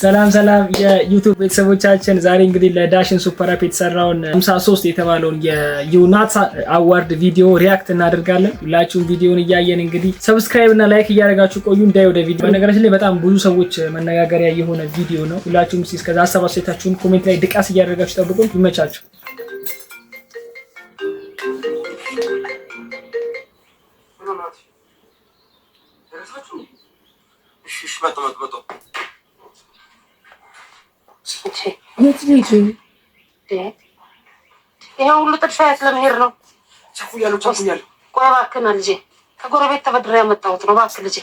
ሰላም የዩቲዩብ ቤተሰቦቻችን ዛሬ እንግዲህ ለዳሽን ሱፐር አፕ የተሰራውን 53 የተባለውን የዩናት አዋርድ ቪዲዮ ሪያክት እናደርጋለን። ሁላችሁም ቪዲዮውን እያየን እንግዲህ ሰብስክራይብ እና ላይክ እያደረጋችሁ ቆዩ። እንዳይ ወደ ቪዲዮ በነገራችን ላይ በጣም ብዙ ሰዎች መነጋገሪያ የሆነ ቪዲዮ ነው። ሁላችሁም እስከዛ ሀሳብ አስተያየታችሁን ኮሜንት ላይ ድቃስ እያደረጋችሁ ጠብቁን። ይመቻችሁ። ይሄ ሁሉ ጥድፊያ ስለመሄድ ነው። ቸኩያለሁ። ቆይ እባክህን ልጄ፣ ከጎረቤት ተበድሬ ያመጣሁት ነው። እባክህ ልጄ፣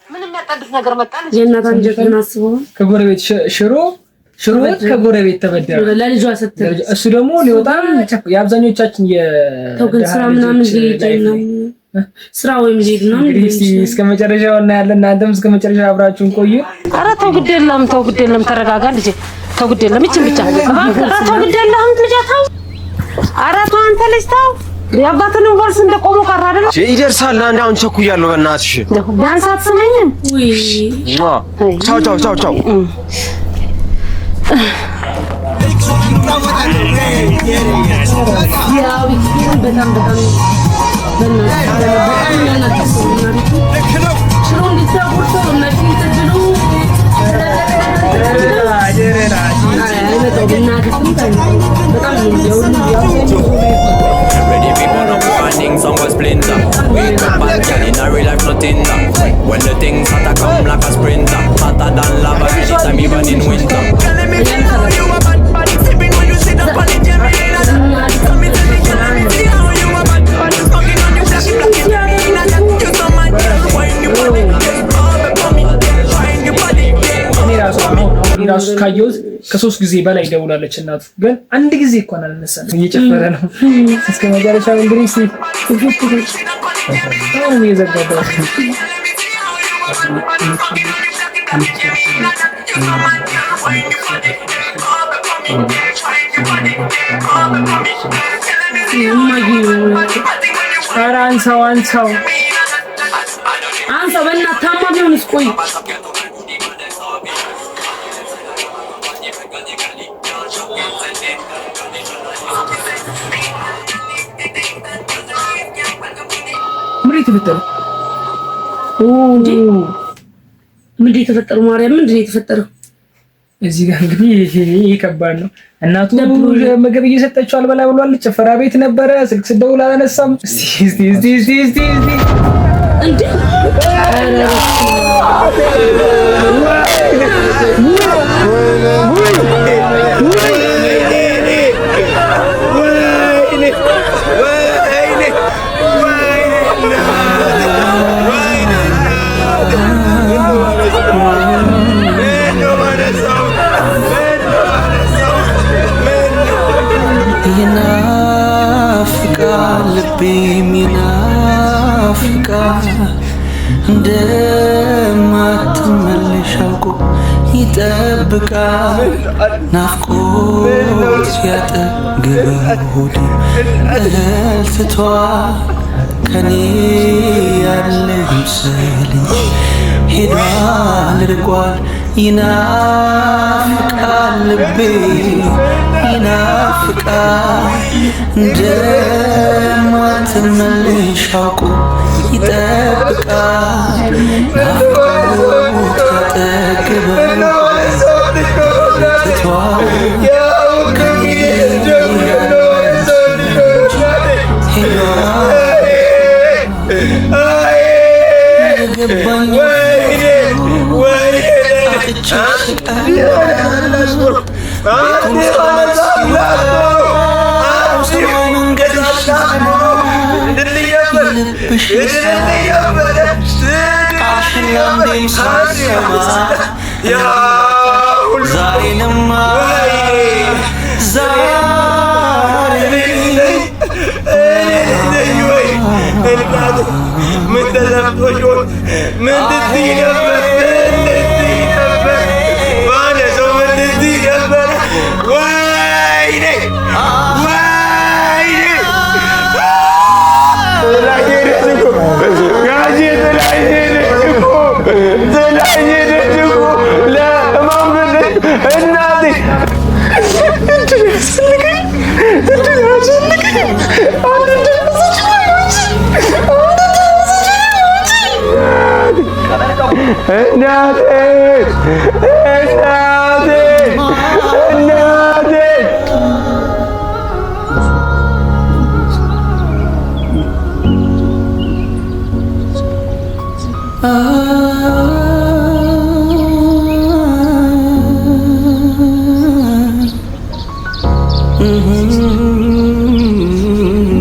ምንም ያጣድፍ ነገር መጣ ልጄ። የእናት አንጀትን አስበው። ከጎረቤት ሽሮ ከጎረቤት ተበደረ ለልጇ ስትል እሱ ደግሞ ሊወጣ የአብዛኞቻችን ስራ ምናምን ነው ስራ ወይም ዜድ ነው። እንግዲህ እስከ መጨረሻው እናያለን። እናንተም እስከ መጨረሻው አብራችሁን ቆዩ። ኧረ ተው ግድ የለም ተረጋጋ ልጄ፣ ተው ግድ የለም እቺን ብቻ ኧረ ተው ግድ የለም ልጄ፣ ተው ኧረ ተው አንተ ልጅ ተው። ያባተን ወርስ እንደቆሙ ቀር አይደል ይደርሳል። አንድ አሁን ቸኩያለሁ። በእናትሽ ዳንስ አትሰማኝም ወይ? ቻው ያው በጣም some was splinter. Wake up and get in a real life nothing that. When the things hotter come like a sprinter, hotter than lava, anytime even in winter. Telling me you a bad body flipping when you sit up on the gym. Tell me see how you a bad body smoking on your chest, blocking your in and you so mad. Wind your body, all the mommy, wind your body. ራሱ ካየሁት ከ3 ጊዜ በላይ ደውላለች እናቱ፣ ግን አንድ ጊዜ እንኳን አልነሳም። እየጨፈረ ነው እስከ መጨረሻው። እንግዲህ አሁን እየዘጋው አንሳው በእናትህ ታማ ቢሆንስ? ቆይ ምንድን የተፈጠረው? ማርያም ምንድን የተፈጠረው? እዚህ ጋር እንግዲህ ይሄ ከባድ ነው። እናቱ ምግብ እየሰጠችው አልበላ ብሏል። ጭፈራ ቤት ነበረ። ስልክ ስደውል አላነሳም። እስቲ እንዴ እንደማትመለሽ አውቆ ይጠብቃል። ናፍቆት ያጠግባል ሆዴ እህል ትቷል። ከኔ ያለ ይምሰልኝ ሄዷል ርቋል። ይናፍቃል ልቤ ይናፍቃል። እንደማትመለሽ አውቆ ይጠብቃል። ናፍቆት ያጠግባል ትቷል። ከኔ Zela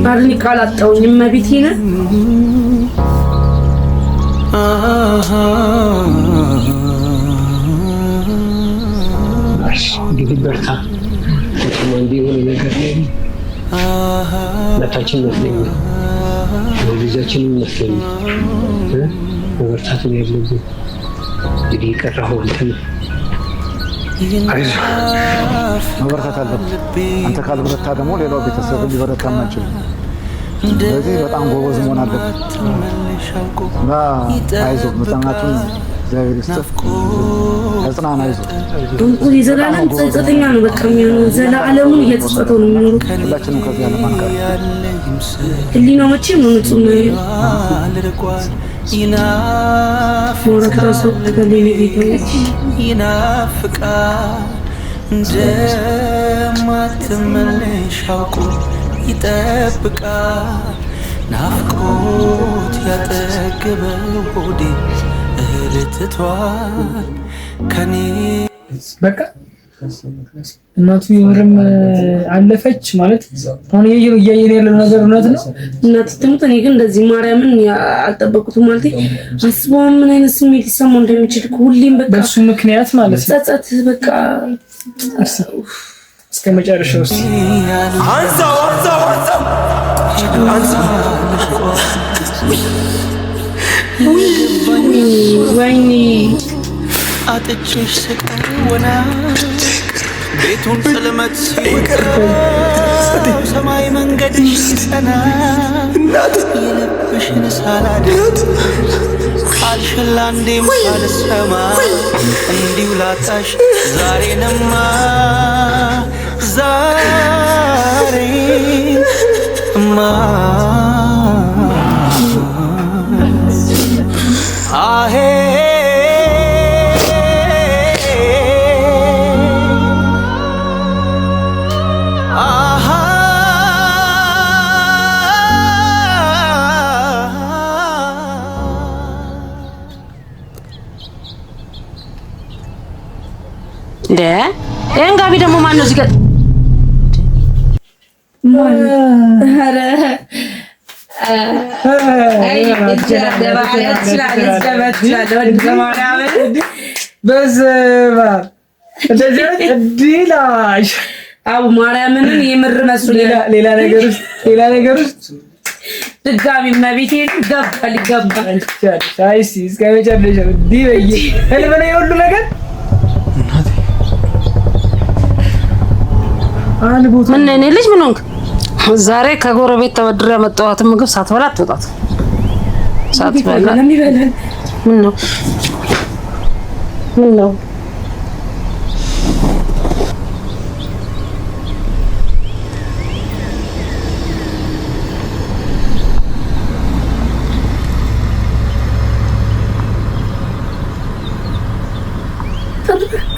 ባልኒ ካላጣውኝ መቢቲነ እንግዲህ በርታ እንዲሆን ነገር ላይ ለታችን መስለኝ ለልጃችን መስለኝ በበርታት ነው ያለብን። እንግዲህ ቀራው እንትን አይዞህ መበርታት አለብህ። አንተ ካልበረታ ደግሞ ሌላው ቤተሰብ ሊበረታ አይችልም። ስለዚህ በጣም ጎበዝ መሆን አለብህ እና አይዞህ መጽናናቱን እግዚአብሔር ይስጥህ። ተጽናና አይዞህ። እንቁ የዘላለም ጸጸተኛ ነው በቃ የሚሆነው ዘላለሙን እየተጸጸተው ነው የሚኖረው። ሁላችንም ከዚህ ዓለም አንቀር። ህሊናው መቼም ነው ንጹህ ነው። ይናፍቃል እንደማትመለሽ አውቆ ይጠብቃል ናፍቆት ያጠገበው ሆዴ እህል ትቷል ከኔ በቃ እናቱ የምርም አለፈች ማለት አሁን እያየን ያለው ነገር እውነት ነው። እናት ትሙት እኔ ግን እንደዚህ ማርያምን አልጠበቁትም ማለት አስበው ምን አይነት ስሜት ይሰማው እንደሚችል ሁሌም በቃ በሱ ምክንያት ማለት ነው ጸጸት በቃ እስከ መጨረሻው አንሳው ወይኔ አጥቼሽ ስቀር ወና ቤቱን ጽልመት ሲወጣው ሰማይ መንገድሽ ሲጸና የልብሽን ሳላደርግ ቃልሽን ላንዴም ሳልሰማ እንዲሁ ላጣሽ ዛሬንማ አሄ ይሄን ጋቢ ደግሞ ማን ነው እዚህ ጋር አቡ ማርያምን የምር መስሎ ሌላ ነገር ውስጥ ድጋሚ መቤቴ ይገባል አይሲ እስከ መጨረሻው ዲበይ ህልም ነው የሁሉ ነገር ምን እኔ ልጅ ምን ሆንክ ዛሬ ከጎረቤት ተበድሬ ያመጣኋት ምግብ ሳትበላ አትወጣት ሳትበላ ምን ነው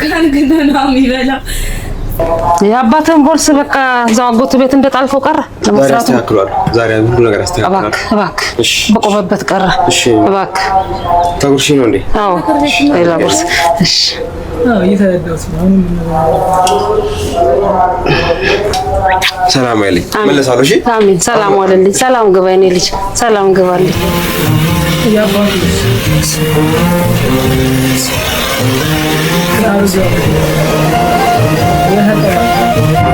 ካን ግን ነው የሚበላው የአባተን ቦርስ በቃ እዛው አጎቱ ቤት እንደጣልከው ቀረ ለመስራት አስተካክሏል። ዛሬ ሁሉ ነገር አስተካክሏል። እባክህ በቆመበት ቀረ። እባክህ ተጉርሺ ነው እንዴ? አዎ ሌላ ቦርስ። እሺ እየተረዳሁት ነው። ሰላም አይልኝ መለሳለሁ። እሺ አሜን። ሰላም ዋለልኝ። ሰላም ግባ የኔ ልጅ ሰላም ግባልኝ።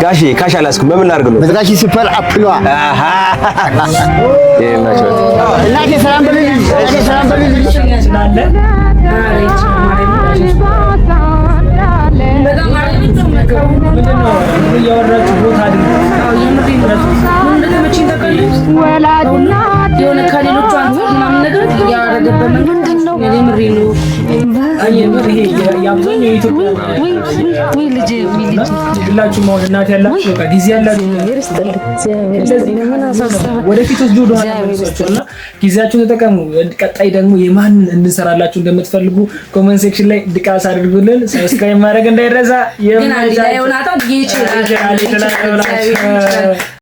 ጋሺ ካሽ አላስኩም። በምን ላድርግ ነው? መዝጋሽ ሲፈል አፕሏ እናቴ ሰላም በልልኝ። ሰላም በልልኝ ስላለ የሆነ ከሌሎቹ አንተ ምናምን ነገር ያደረገበት ምንድን ነው? የምር ይሄ የአብዛኛው የኢትዮጵያ ወይ ልጅ ሁላችሁም አሁን እናት ያላችሁ በቃ ጊዜ ያላችሁ ወደፊት ወስዶ ወደኋላ ጊዜያችሁን ተጠቀሙ። ቀጣይ ደግሞ የማንን እንሰራላችሁ እንደምትፈልጉ ኮሜንት ሴክሽን ላይ ድቃስ አድርጉልን። ሰብስክራይብ ማድረግ እንዳይረሳ።